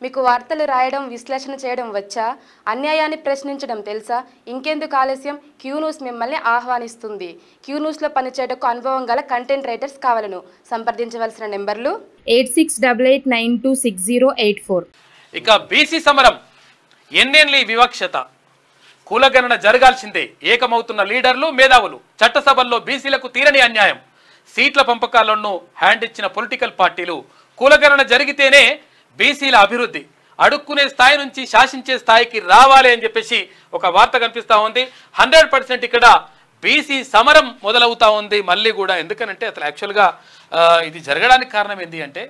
మీకు వార్తలు రాయడం విశ్లేషణ చేయడం వచ్చా? అన్యాయాన్ని ప్రశ్నించడం తెలుసా? ఇంకెందుకు ఆలస్యం? క్యూ న్యూస్ మిమ్మల్ని ఆహ్వానిస్తుంది. క్యూ న్యూస్లో పనిచేయటకు అనుభవం గల కంటెంట్ రైటర్స్ కావాలను. సంప్రదించవలసిన నెంబర్లు 8688926084. ఇక బీసీ సమరం ఎన్నేళ్ళ వివక్షత, కులగణన జరగాల్సిందే, ఏకమవుతున్న లీడర్లు మేధావులు, చట్టసభల్లో బీసీలకు తీరని అన్యాయం, సీట్ల పంపకాలను హ్యాండ్ ఇచ్చిన పొలిటికల్ పార్టీలు, కులగణన జరిగితేనే బీసీల అభివృద్ధి, అడుక్కునే స్థాయి నుంచి శాసించే స్థాయికి రావాలి అని చెప్పేసి ఒక వార్త కనిపిస్తూ ఉంది. 100% ఇక్కడ బీసీ సమరం మొదలవుతా ఉంది మళ్ళీ కూడా. ఎందుకనంటే అసలు యాక్చువల్గా ఇది జరగడానికి కారణం ఏంటి అంటే,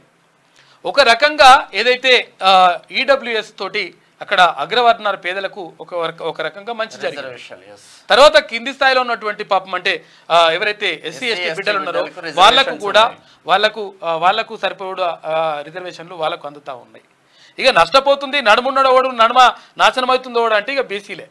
ఒక రకంగా ఏదైతే ఈడబ్ల్యూఎస్ తోటి అక్కడ అగ్రవర్ణాల పేదలకు ఒక రకంగా మంచి జరిగింది. తర్వాత కింది స్థాయిలో ఉన్నటువంటి పాపం అంటే ఎవరైతే ఎస్సీ ఎస్టీ బిడ్డలు ఉన్నారో వాళ్ళకు కూడా వాళ్ళకు సరిపడ రిజర్వేషన్లు వాళ్ళకు అందుతూ ఉన్నాయి. ఇక నష్టపోతుంది నడుమున్నోడు నడుమ నాశనం అవుతుందో అంటే ఇక బీసీలే.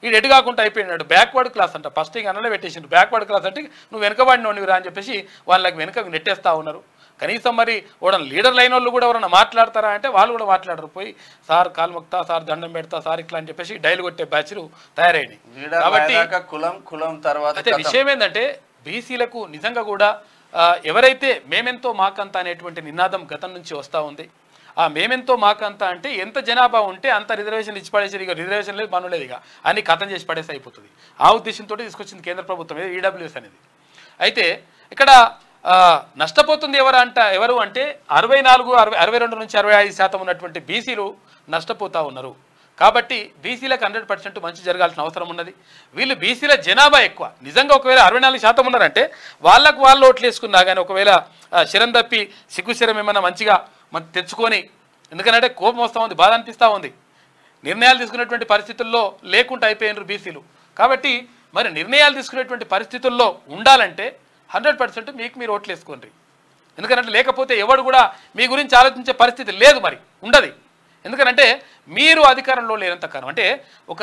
వీడు ఎటు కాకుండా అయిపోయినాడు. బ్యాక్వర్డ్ క్లాస్ అంట. ఫస్ట్ ఇక అన్నలే పెట్టేసిండు. బ్యాక్వర్డ్ క్లాస్ అంటే నువ్వు వెనకబడినోనివిరా అని చెప్పేసి వాళ్ళకి వెనకకు నెట్టేస్తూ ఉన్నారు. కనీసం మరి ఎవడన్నా లీడర్ లైన్ వాళ్ళు కూడా ఎవరన్నా మాట్లాడతారా అంటే వాళ్ళు కూడా మాట్లాడరు. పోయి సార్ కాలు మొక్తా, సార్ దండం పెడతా, సార్ ఇట్లా అని చెప్పేసి డైలు కొట్టే బ్యాచ్లు తయారైనాయి. కాబట్టి అయితే విషయం ఏంటంటే బీసీలకు నిజంగా కూడా ఎవరైతే మేమెంతో మాకంత అనేటువంటి నినాదం గతం నుంచి వస్తూ ఉంది. ఆ మేమెంతో మాకంత అంటే ఎంత జనాభా ఉంటే అంత రిజర్వేషన్లు ఇచ్చి పడేసి, ఇక రిజర్వేషన్ లేదు పనులేదు, ఇక అన్ని ఖతం చేసి పడేసి అయిపోతుంది. ఆ ఉద్దేశంతో తీసుకొచ్చింది కేంద్ర ప్రభుత్వం ఈడబ్ల్యూఎస్ అనేది. అయితే ఇక్కడ నష్టపోతుంది ఎవరు అంటే 62 నుంచి 65% ఉన్నటువంటి బీసీలు నష్టపోతూ ఉన్నారు. కాబట్టి బీసీలకు 100% మంచి జరగాల్సిన అవసరం ఉన్నది. వీళ్ళు బీసీల జనాభా ఎక్కువ. నిజంగా ఒకవేళ 64% ఉన్నారంటే వాళ్ళకు వాళ్ళు ఓట్లు వేసుకున్నా కానీ ఒకవేళ శరం తప్పి సిగ్గుశరం ఏమన్నా మంచిగా తెచ్చుకొని, ఎందుకంటే కోపం వస్తూ ఉంది, బాధ అనిపిస్తూ ఉంది. నిర్ణయాలు తీసుకునేటువంటి పరిస్థితుల్లో లేకుండా అయిపోయినారు బీసీలు. కాబట్టి మరి నిర్ణయాలు తీసుకునేటువంటి పరిస్థితుల్లో ఉండాలంటే 100% మీకు మీరు ఓట్లు వేసుకోండి. ఎందుకంటే లేకపోతే ఎవడు కూడా మీ గురించి ఆలోచించే పరిస్థితి లేదు, మరి ఉండదు. ఎందుకంటే మీరు అధికారంలో లేనంత కాలం. అంటే ఒక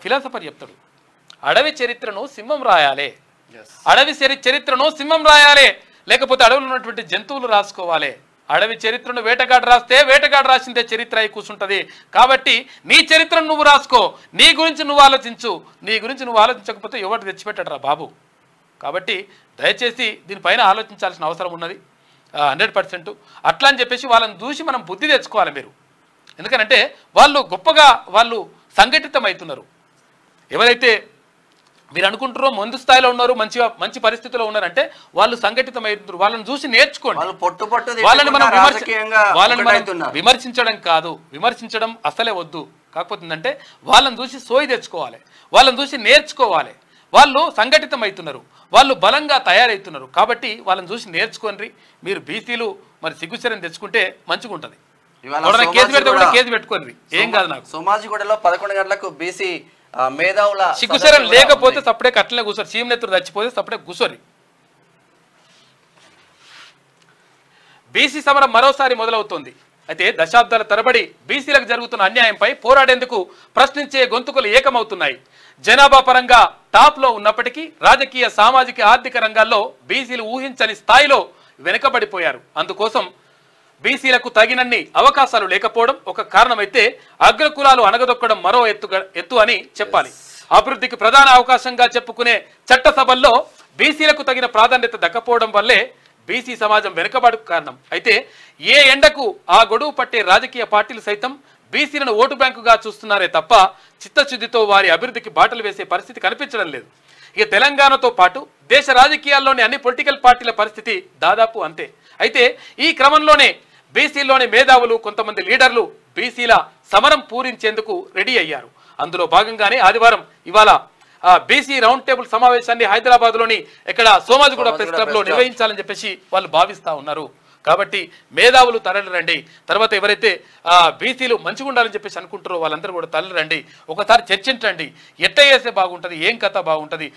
ఫిలాసఫర్ చెప్తాడు, అడవి చరిత్రను సింహం రాయాలి, అడవి చరిత్రను సింహం రాయాలి, లేకపోతే అడవిలో ఉన్నటువంటి జంతువులు రాసుకోవాలి. అడవి చరిత్రను వేటగాడు రాస్తే వేటగాడు రాసిందే చరిత్ర అయి కూర్చుంటుంది. కాబట్టి నీ చరిత్రను నువ్వు రాసుకో, నీ గురించి నువ్వు ఆలోచించు. నీ గురించి నువ్వు ఆలోచించకపోతే ఎవరు తెచ్చిపెట్టాడు బాబు. కాబట్టి దయచేసి దీనిపైన ఆలోచించాల్సిన అవసరం ఉన్నది 100%. అట్లా అని చెప్పేసి వాళ్ళని చూసి మనం బుద్ధి తెచ్చుకోవాలి మీరు. ఎందుకంటే వాళ్ళు గొప్పగా వాళ్ళు సంఘటితం అవుతున్నారు. ఎవరైతే మీరు అనుకుంటారో ముందు స్థాయిలో ఉన్నారు, మంచి పరిస్థితిలో ఉన్నారంటే వాళ్ళు సంఘటితం అవుతున్నారు. వాళ్ళని చూసి నేర్చుకోండి. వాళ్ళని మనం విమర్శించడం కాదు, విమర్శించడం అసలే వద్దు. కాకపోతే ఏంటంటే వాళ్ళని చూసి సోయి తెచ్చుకోవాలి, వాళ్ళని చూసి నేర్చుకోవాలి. వాళ్ళు సంఘటితం అవుతున్నారు, వాళ్ళు బలంగా తయారవుతున్నారు. కాబట్టి వాళ్ళని చూసి నేర్చుకోండి. మీరు బీసీలు మరి సిగ్గుచర్యం తెచ్చుకుంటే మంచిగా ఉంటుంది. కేసు పెడితే కూడా కేసు పెట్టుకోండి, ఏం కాదు. నాకు సోమాజిగూడలో 11 గంటలకు బీసీ మేధావుల సిగ్గుచర్యం లేకపోతే సప్పుడే కట్లనే కూర్చోరు. సీఎం నేతలు చచ్చిపోతే సప్పుడే కూర్చోరి. బీసీ సమరం మరోసారి మొదలవుతోంది. అయితే దశాబ్దాల తరబడి బీసీలకు జరుగుతున్న అన్యాయంపై పోరాడేందుకు ప్రశ్నించే గొంతుకలు ఏకమవుతున్నాయి. జనాభా పరంగా టాప్లో ఉన్నప్పటికీ రాజకీయ, సామాజిక, ఆర్థిక రంగాల్లో బీసీలు ఊహించని స్థాయిలో వెనుకబడిపోయారు. అందుకోసం బీసీలకు తగినన్ని అవకాశాలు లేకపోవడం ఒక కారణమైతే అగ్రకులాలు అణగదొక్కడం మరో ఎత్తు అని చెప్పాలి. అభివృద్ధికి ప్రధాన అవకాశంగా చెప్పుకునే చట్టసభల్లో బీసీలకు తగిన ప్రాధాన్యత దక్కపోవడం వల్లే బీసీ సమాజం వెనుకబడుకు కారణం. అయితే ఏ ఎండకు ఆ గొడువు పట్టే రాజకీయ పార్టీలు సైతం బీసీలను ఓటు బ్యాంకుగా చూస్తున్నారే తప్ప చిత్తశుద్ధితో వారి అభివృద్ధికి బాటలు వేసే పరిస్థితి కనిపించడం లేదు. ఇక తెలంగాణతో పాటు దేశ రాజకీయాల్లోని అన్ని పొలిటికల్ పార్టీల పరిస్థితి దాదాపు అంతే. అయితే ఈ క్రమంలోనే బీసీలోని మేధావులు, కొంతమంది లీడర్లు బీసీల సమరం పూరించేందుకు రెడీ అయ్యారు. అందులో భాగంగానే ఆదివారం ఇవాళ బీసీ రౌండ్ టేబుల్ సమావేశాన్ని హైదరాబాద్లోని ఇక్కడ సోమాజిగూడ ప్రెస్ క్లబ్లో నిర్వహించాలని చెప్పేసి వాళ్ళు భావిస్తూ ఉన్నారు. కాబట్టి మేధావులు తరలిరండి. తర్వాత ఎవరైతే బీసీలు మంచిగా ఉండాలని చెప్పేసి అనుకుంటారో వాళ్ళందరూ కూడా తరలిరండి. ఒకసారి చర్చించండి, ఎట్ట చేస్తే బాగుంటుంది, ఏం కథ బాగుంటుంది.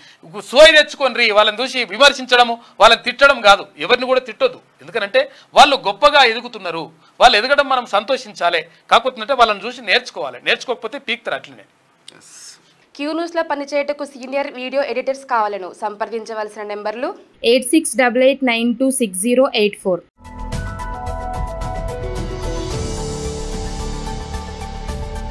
సోయి తెచ్చుకొని వాళ్ళని చూసి విమర్శించడము, వాళ్ళని తిట్టడం కాదు. ఎవరిని కూడా తిట్టొద్దు. ఎందుకంటే వాళ్ళు గొప్పగా ఎదుగుతున్నారు. వాళ్ళు ఎదగడం మనం సంతోషించాలి. కాకపోతే వాళ్ళని చూసి నేర్చుకోవాలి. నేర్చుకోకపోతే పీక్తారు అట్లనే. క్యూ న్యూస్లో పనిచేయటకు సీనియర్ వీడియో ఎడిటర్స్ కావాలను. సంప్రదించవలసిన నెంబర్లు 8688926084.